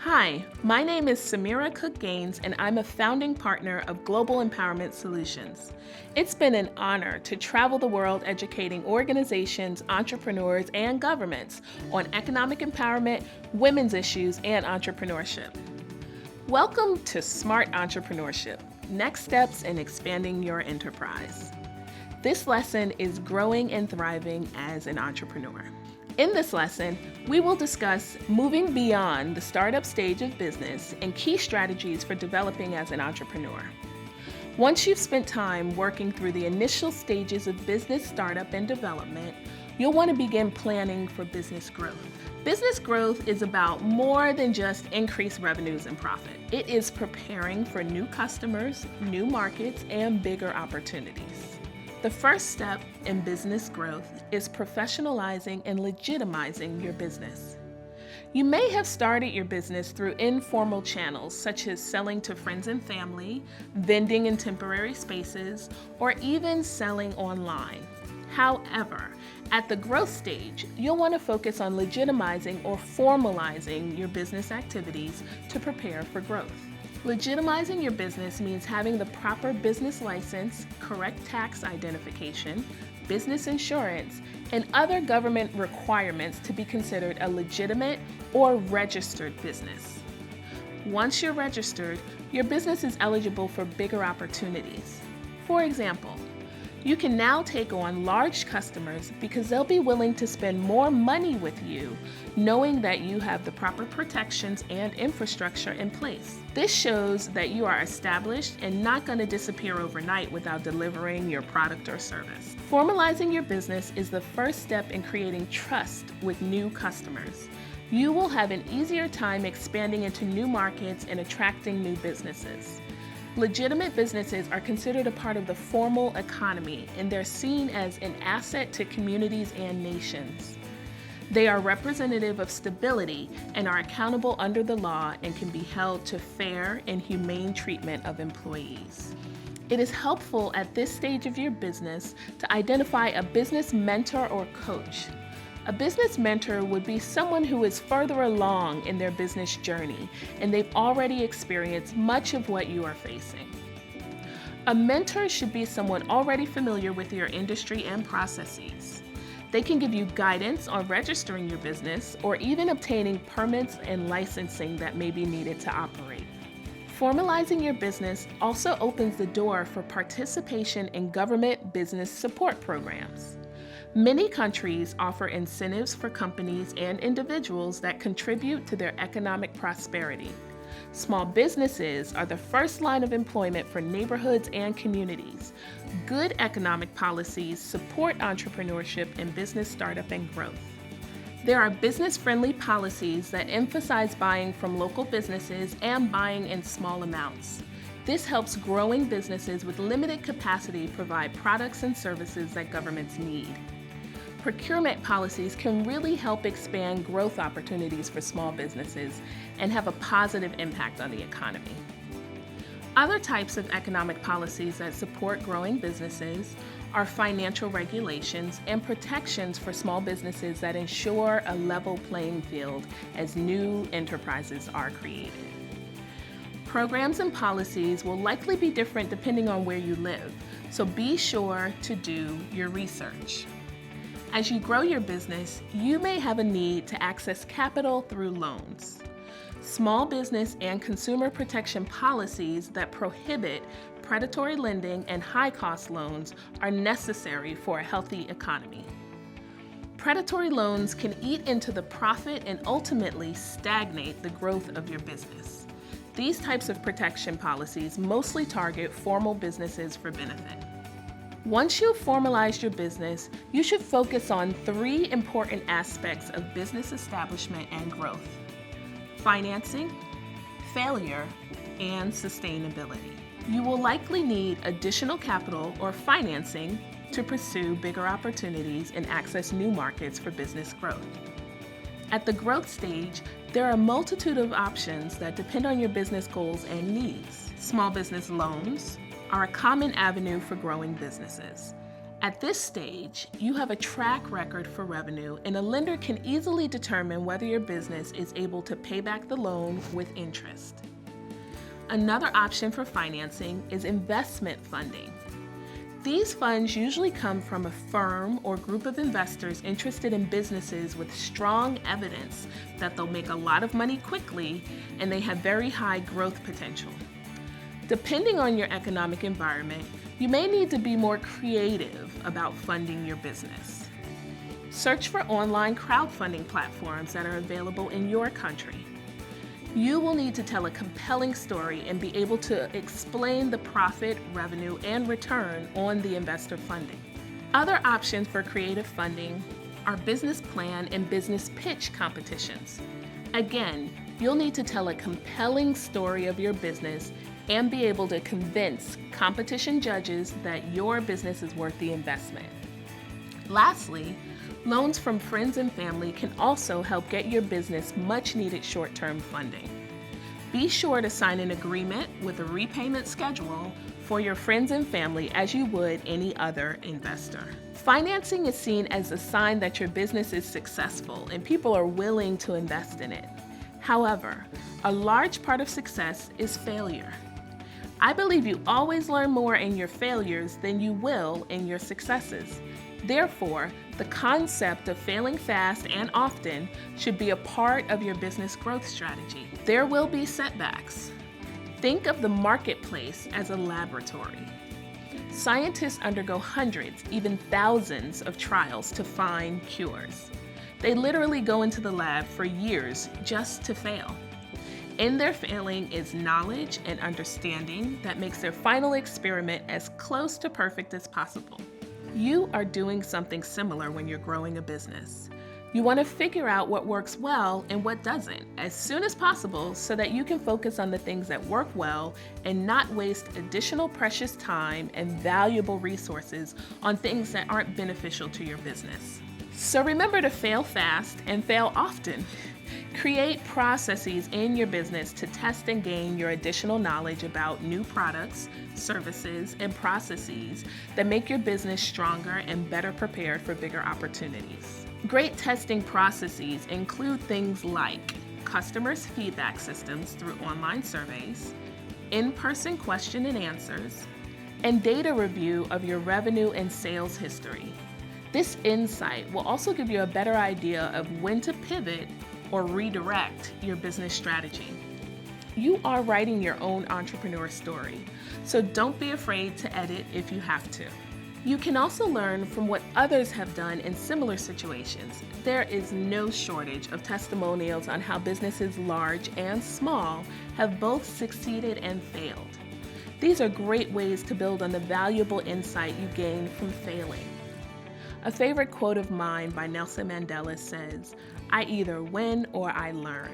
Hi, my name is Samira Cook-Gaines, and I'm a founding partner of Global Empowerment Solutions. It's been an honor to travel the world educating organizations, entrepreneurs, and governments on economic empowerment, women's issues, and entrepreneurship. Welcome to Smart Entrepreneurship, Next Steps in Expanding Your Enterprise. This lesson is growing and thriving as an entrepreneur. In this lesson, we will discuss moving beyond the startup stage of business and key strategies for developing as an entrepreneur. Once you've spent time working through the initial stages of business startup and development, you'll want to begin planning for business growth. Business growth is about more than just increased revenues and profit. It is preparing for new customers, new markets, and bigger opportunities. The first step in business growth is professionalizing and legitimizing your business. You may have started your business through informal channels such as selling to friends and family, vending in temporary spaces, or even selling online. However, at the growth stage, you'll want to focus on legitimizing or formalizing your business activities to prepare for growth. Legitimizing your business means having the proper business license, correct tax identification, business insurance, and other government requirements to be considered a legitimate or registered business. Once you're registered, your business is eligible for bigger opportunities. For example, you can now take on large customers because they'll be willing to spend more money with you, knowing that you have the proper protections and infrastructure in place. This shows that you are established and not going to disappear overnight without delivering your product or service. Formalizing your business is the first step in creating trust with new customers. You will have an easier time expanding into new markets and attracting new businesses. Legitimate businesses are considered a part of the formal economy, and they're seen as an asset to communities and nations. They are representative of stability and are accountable under the law and can be held to fair and humane treatment of employees. It is helpful at this stage of your business to identify a business mentor or coach. A business mentor would be someone who is further along in their business journey and they've already experienced much of what you are facing. A mentor should be someone already familiar with your industry and processes. They can give you guidance on registering your business or even obtaining permits and licensing that may be needed to operate. Formalizing your business also opens the door for participation in government business support programs. Many countries offer incentives for companies and individuals that contribute to their economic prosperity. Small businesses are the first line of employment for neighborhoods and communities. Good economic policies support entrepreneurship and business startup and growth. There are business-friendly policies that emphasize buying from local businesses and buying in small amounts. This helps growing businesses with limited capacity provide products and services that governments need. Procurement policies can really help expand growth opportunities for small businesses and have a positive impact on the economy. Other types of economic policies that support growing businesses are financial regulations and protections for small businesses that ensure a level playing field as new enterprises are created. Programs and policies will likely be different depending on where you live, so be sure to do your research. As you grow your business, you may have a need to access capital through loans. Small business and consumer protection policies that prohibit predatory lending and high-cost loans are necessary for a healthy economy. Predatory loans can eat into the profit and ultimately stagnate the growth of your business. These types of protection policies mostly target formal businesses for benefit. Once you've formalized your business, you should focus on three important aspects of business establishment and growth: financing, failure, and sustainability. You will likely need additional capital or financing to pursue bigger opportunities and access new markets for business growth. At the growth stage, there are a multitude of options that depend on your business goals and needs. Small business loans are a common avenue for growing businesses. At this stage, you have a track record for revenue, and a lender can easily determine whether your business is able to pay back the loan with interest. Another option for financing is investment funding. These funds usually come from a firm or group of investors interested in businesses with strong evidence that they'll make a lot of money quickly and they have very high growth potential. Depending on your economic environment, you may need to be more creative about funding your business. Search for online crowdfunding platforms that are available in your country. You will need to tell a compelling story and be able to explain the profit, revenue, and return on the investor funding. Other options for creative funding are business plan and business pitch competitions. Again, you'll need to tell a compelling story of your business and be able to convince competition judges that your business is worth the investment. Lastly, loans from friends and family can also help get your business much needed short-term funding. Be sure to sign an agreement with a repayment schedule for your friends and family as you would any other investor. Financing is seen as a sign that your business is successful and people are willing to invest in it. However, a large part of success is failure. I believe you always learn more in your failures than you will in your successes. Therefore, the concept of failing fast and often should be a part of your business growth strategy. There will be setbacks. Think of the marketplace as a laboratory. Scientists undergo hundreds, even thousands of trials to find cures. They literally go into the lab for years just to fail. In their failing is knowledge and understanding that makes their final experiment as close to perfect as possible. You are doing something similar when you're growing a business. You want to figure out what works well and what doesn't as soon as possible so that you can focus on the things that work well and not waste additional precious time and valuable resources on things that aren't beneficial to your business. So remember to fail fast and fail often. Create processes in your business to test and gain your additional knowledge about new products, services, and processes that make your business stronger and better prepared for bigger opportunities. Great testing processes include things like customers' feedback systems through online surveys, in-person question and answers, and data review of your revenue and sales history. This insight will also give you a better idea of when to pivot or redirect your business strategy. You are writing your own entrepreneur story, so don't be afraid to edit if you have to. You can also learn from what others have done in similar situations. There is no shortage of testimonials on how businesses large and small have both succeeded and failed. These are great ways to build on the valuable insight you gain from failing. A favorite quote of mine by Nelson Mandela says, "I either win or I learn."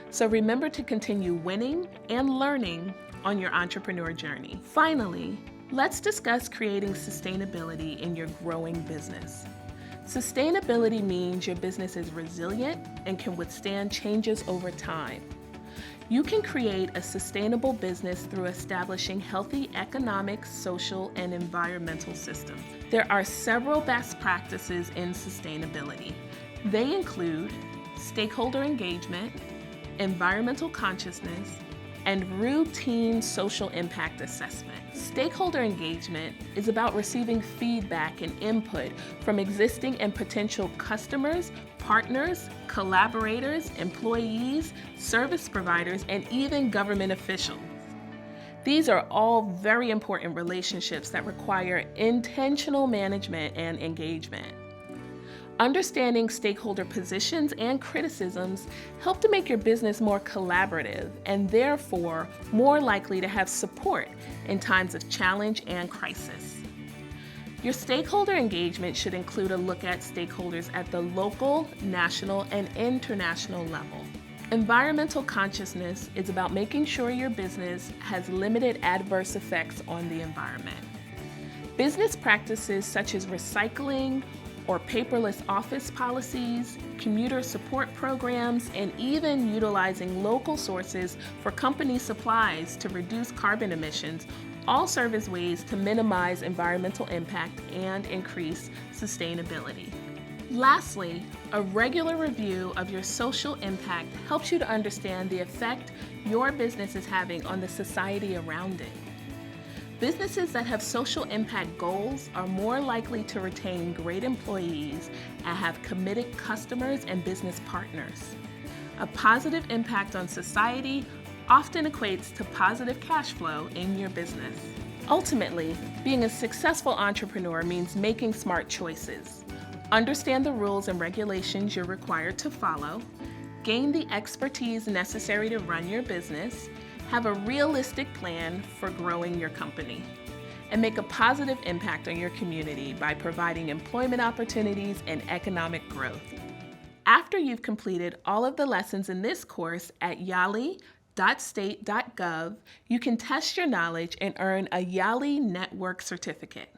So remember to continue winning and learning on your entrepreneur journey. Finally, let's discuss creating sustainability in your growing business. Sustainability means your business is resilient and can withstand changes over time. You can create a sustainable business through establishing healthy economic, social, and environmental systems. There are several best practices in sustainability. They include stakeholder engagement, environmental consciousness, and routine social impact assessment. Stakeholder engagement is about receiving feedback and input from existing and potential customers, partners, collaborators, employees, service providers, and even government officials. These are all very important relationships that require intentional management and engagement. Understanding stakeholder positions and criticisms help to make your business more collaborative and therefore more likely to have support in times of challenge and crisis. Your stakeholder engagement should include a look at stakeholders at the local, national, and international level. Environmental consciousness is about making sure your business has limited adverse effects on the environment. Business practices such as recycling or paperless office policies, commuter support programs, and even utilizing local sources for company supplies to reduce carbon emissions all serve as ways to minimize environmental impact and increase sustainability. Lastly, a regular review of your social impact helps you to understand the effect your business is having on the society around it. Businesses that have social impact goals are more likely to retain great employees and have committed customers and business partners. A positive impact on society often equates to positive cash flow in your business. Ultimately, being a successful entrepreneur means making smart choices. Understand the rules and regulations you're required to follow, gain the expertise necessary to run your business, have a realistic plan for growing your company, and make a positive impact on your community by providing employment opportunities and economic growth. After you've completed all of the lessons in this course at yali.state.gov, you can test your knowledge and earn a YALI Network certificate.